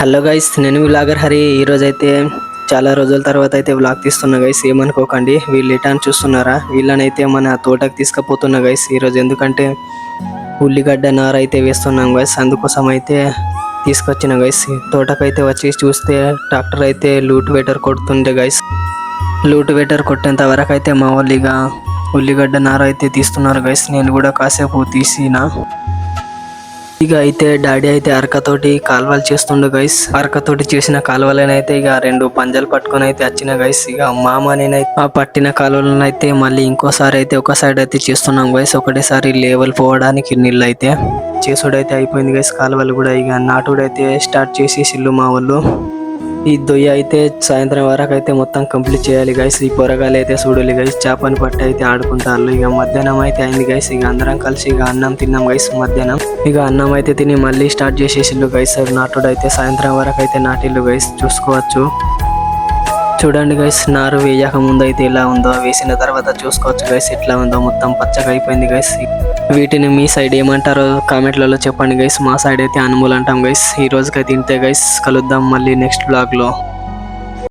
Hello guys, నేను vlogger Hari. ఈరోజు అయితే చాలా రోజుల తర్వాత అయితే వ్లాగ్ తీస్తున్నా గైస్. ఏమనుకోకండి, వీళ్ళు ఎటా అని చూస్తున్నారా? వీళ్ళనైతే మన తోటకు తీసుకుపోతున్నా గైస్ ఈరోజు. ఎందుకంటే ఉల్లిగడ్డ నార అయితే వేస్తున్నాం గైస్, అందుకోసం అయితే తీసుకొచ్చిన గైస్. తోటకైతే వచ్చి చూస్తే ట్రాక్టర్ అయితే లూట్ వెటర్ కొడుతుండే గైస్. లూట్ వెటర్ కొట్టేంత వరకు అయితే మా వాళ్ళు ఇక ఉల్లిగడ్డ నార అయితే తీస్తున్నారు గైస్. నేను కూడా కాసేపు తీసిన. ఇక అయితే డాడీ అయితే అరకతోటి కాలువలు చేస్తుండు గైస్. అరకతోటి చేసిన కాలువలనైతే ఇక 2 పంజలు పట్టుకొని అయితే వచ్చిన గైస్. ఇక మామ నేనైతే ఆ పట్టిన కాలువలను అయితే మళ్ళీ ఇంకోసారి అయితే ఒక సైడ్ అయితే చేస్తున్నాం గైస్. ఒకటేసారి లేవల్ పోవడానికి నీళ్ళు అయితే చేసుడైతే అయిపోయింది గైస్. కాలువలు కూడా ఇక నాటుడైతే స్టార్ట్ చేసేసిల్లు మా వాళ్ళు. ఈ దొయ్య అయితే సాయంత్రం వరకు అయితే మొత్తం కంప్లీట్ చేయాలి గైస్. ఈ పొరగాలు అయితే చూడాలి గైస్, చేపని పట్టి అయితే ఆడుకుంటారు. ఇక మధ్యాహ్నం అయితే అయింది గైస్. ఇక అందరం కలిసి ఇక అన్నం తిన్నాం గైస్ మధ్యాహ్నం. ఇక అన్నం అయితే తిని మళ్ళీ స్టార్ట్ చేసేసిల్లు గైస్. నాటుడు అయితే సాయంత్రం వరకు అయితే నాటిల్లు గైస్, చూసుకోవచ్చు. చూడండి గైస్, నారు వేయక ముందు అయితే ఎలా ఉందో, వేసిన తర్వాత చూసుకోవచ్చు గైస్ ఎట్లా ఉందో. మొత్తం పచ్చగా అయిపోయింది గైస్. వీటిని మీ సైడ్ ఏమంటారో కామెంట్లలో చెప్పండి గైస్. మా సైడ్ అయితే అనుములు అంటాం గైస్. ఈ రోజుకైతే ఇంతే గైస్, కలుద్దాం మళ్ళీ నెక్స్ట్ బ్లాగ్ లో.